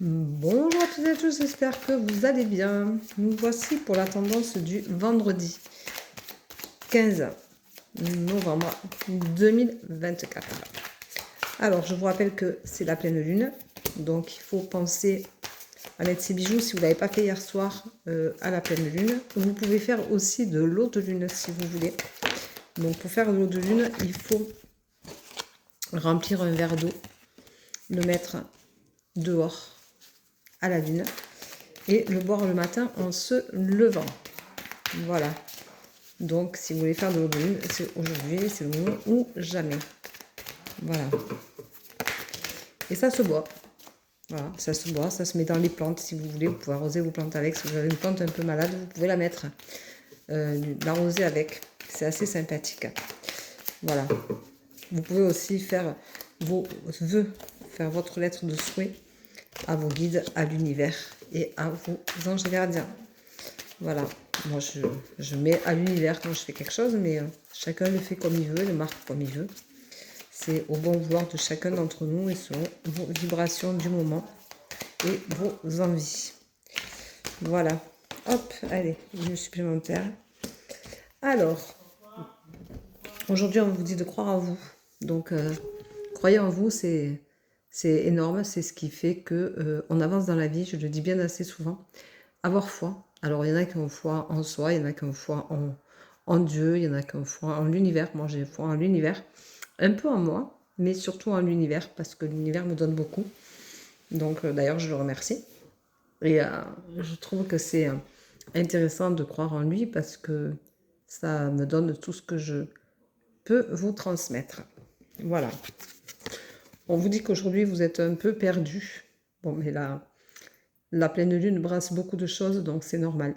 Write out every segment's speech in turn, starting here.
Bonjour à toutes et à tous, j'espère que vous allez bien. Nous voici pour la tendance du vendredi 15 novembre 2024. Alors, je vous rappelle que c'est la pleine lune, donc il faut penser à mettre ses bijoux si vous ne l'avez pas fait hier soir à la pleine lune. Vous pouvez faire aussi de l'eau de lune si vous voulez. Donc, pour faire de l'eau de lune, il faut remplir un verre d'eau, le mettre dehors à la lune et le boire le matin en se levant. Voilà. Donc, si vous voulez faire de l'eau de lune, c'est aujourd'hui, c'est le moment ou jamais. Voilà. Et ça se boit. Voilà, ça se boit, ça se met dans les plantes si vous voulez. Vous pouvez arroser vos plantes avec. Si vous avez une plante un peu malade, vous pouvez la mettre, l'arroser avec. C'est assez sympathique. Voilà. Vous pouvez aussi faire vos vœux, faire votre lettre de souhait à vos guides, à l'univers et à vos anges gardiens. Voilà, moi je mets à l'univers quand je fais quelque chose, mais chacun le fait comme il veut, le marque comme il veut. C'est au bon vouloir de chacun d'entre nous et selon vos vibrations du moment et vos envies. Voilà, hop, allez, une supplémentaire. Alors, aujourd'hui on vous dit de croire en vous. Donc, croyez en vous, c'est énorme, c'est ce qui fait que on avance dans la vie, je le dis bien assez souvent. Avoir foi. Alors, il y en a qui ont foi en soi, il y en a qui ont foi en Dieu, il y en a qui ont foi en l'univers. Moi, j'ai foi en l'univers. Un peu en moi, mais surtout en l'univers, parce que l'univers me donne beaucoup. Donc, d'ailleurs, je le remercie. Et je trouve que c'est intéressant de croire en lui, parce que ça me donne tout ce que je peux vous transmettre. Voilà. On vous dit qu'aujourd'hui, vous êtes un peu perdu. Bon, mais là, la pleine lune brasse beaucoup de choses, donc c'est normal.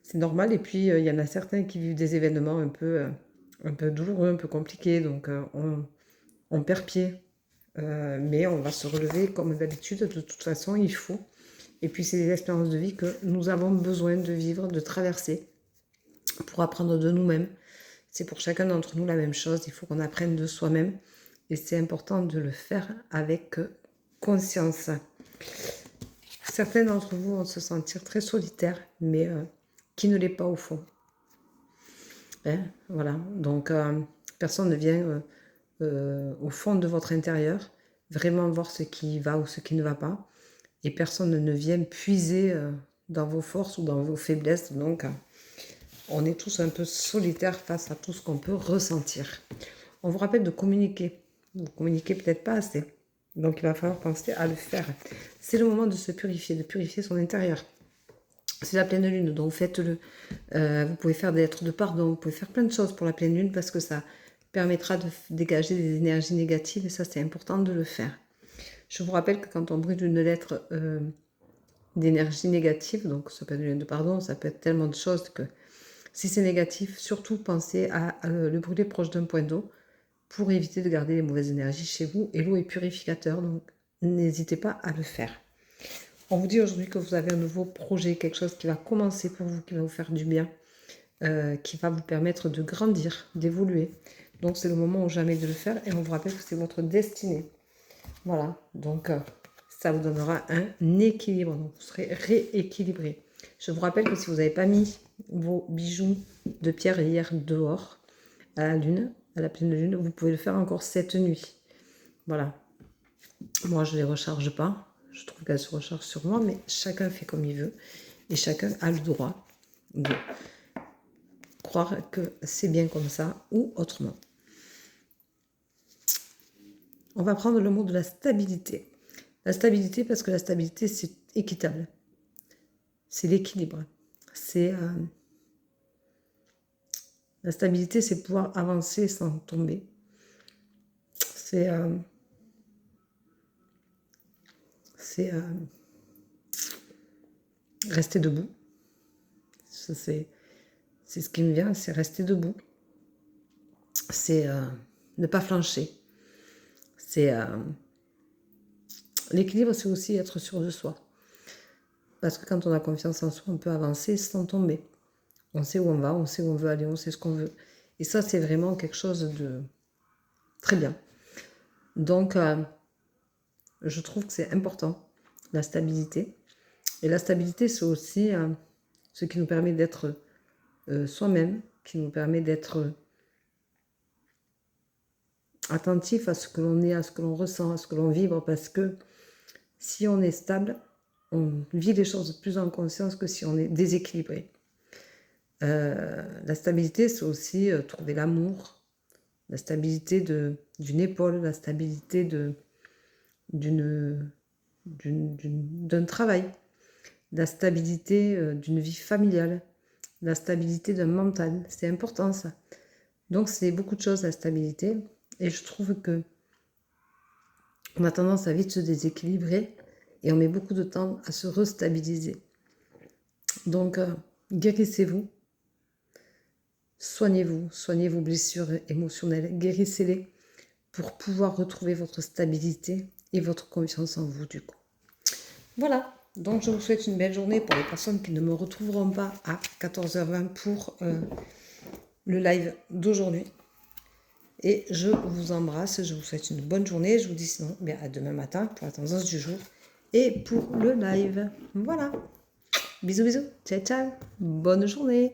C'est normal. Et puis, il y en a certains qui vivent des événements un peu douloureux, un peu compliqués. Donc, on perd pied. Mais on va se relever comme d'habitude. De toute façon, il faut. Et puis, c'est des expériences de vie que nous avons besoin de vivre, de traverser pour apprendre de nous-mêmes. C'est pour chacun d'entre nous la même chose. Il faut qu'on apprenne de soi-même. Et c'est important de le faire avec conscience. Certains d'entre vous vont se sentir très solitaires, mais qui ne l'est pas au fond. Hein, voilà, donc personne ne vient au fond de votre intérieur vraiment voir ce qui va ou ce qui ne va pas. Et personne ne vient puiser dans vos forces ou dans vos faiblesses. Donc, on est tous un peu solitaires face à tout ce qu'on peut ressentir. On vous rappelle de communiquer. Vous communiquez peut-être pas assez. Donc, il va falloir penser à le faire. C'est le moment de se purifier, de purifier son intérieur. C'est la pleine lune, donc faites-le. Vous pouvez faire des lettres de pardon, vous pouvez faire plein de choses pour la pleine lune parce que ça permettra de dégager des énergies négatives et ça, c'est important de le faire. Je vous rappelle que quand on brûle une lettre d'énergie négative, donc ça peut être une lettre de pardon, ça peut être tellement de choses que si c'est négatif, surtout pensez à le brûler proche d'un point d'eau pour éviter de garder les mauvaises énergies chez vous. Et l'eau est purificateur, donc n'hésitez pas à le faire. On vous dit aujourd'hui que vous avez un nouveau projet, quelque chose qui va commencer pour vous, qui va vous faire du bien, qui va vous permettre de grandir, d'évoluer. Donc c'est le moment ou jamais de le faire et on vous rappelle que c'est votre destinée. Voilà, donc ça vous donnera un équilibre, donc vous serez rééquilibré. Je vous rappelle que si vous n'avez pas mis vos bijoux de pierre hier dehors, à la lune, à la pleine lune, vous pouvez le faire encore cette nuit. Voilà. Moi, je ne les recharge pas. Je trouve qu'elles se rechargent sur moi, mais chacun fait comme il veut. Et chacun a le droit de croire que c'est bien comme ça ou autrement. On va prendre le mot de la stabilité. La stabilité, parce que la stabilité, c'est équitable. C'est l'équilibre. C'est la stabilité, c'est pouvoir avancer sans tomber. C'est rester debout. C'est ce qui me vient, c'est rester debout. C'est ne pas flancher. C'est l'équilibre, c'est aussi être sûr de soi. Parce que quand on a confiance en soi, on peut avancer sans tomber. On sait où on va, on sait où on veut aller, on sait ce qu'on veut. Et ça, c'est vraiment quelque chose de très bien. Donc, je trouve que c'est important la stabilité. Et la stabilité, c'est aussi ce qui nous permet d'être soi-même, qui nous permet d'être attentif à ce que l'on est, à ce que l'on ressent, à ce que l'on vibre, parce que si on est stable, on vit les choses plus en conscience que si on est déséquilibré. La stabilité, c'est aussi trouver l'amour, la stabilité d'une épaule, la stabilité d'un travail, la stabilité d'une vie familiale, la stabilité d'un mental. C'est important ça. Donc c'est beaucoup de choses la stabilité. Et je trouve que on a tendance à vite se déséquilibrer et on met beaucoup de temps à se restabiliser. Donc guérissez-vous, soignez-vous, soignez vos blessures émotionnelles, guérissez-les pour pouvoir retrouver votre stabilité et votre confiance en vous du coup. Voilà, donc je vous souhaite une belle journée pour les personnes qui ne me retrouveront pas à 14h20 pour le live d'aujourd'hui. Et je vous embrasse, je vous souhaite une bonne journée. Je vous dis sinon bien à demain matin pour la tendance du jour et pour le live. Voilà. Bisous, bisous. Ciao, ciao. Bonne journée.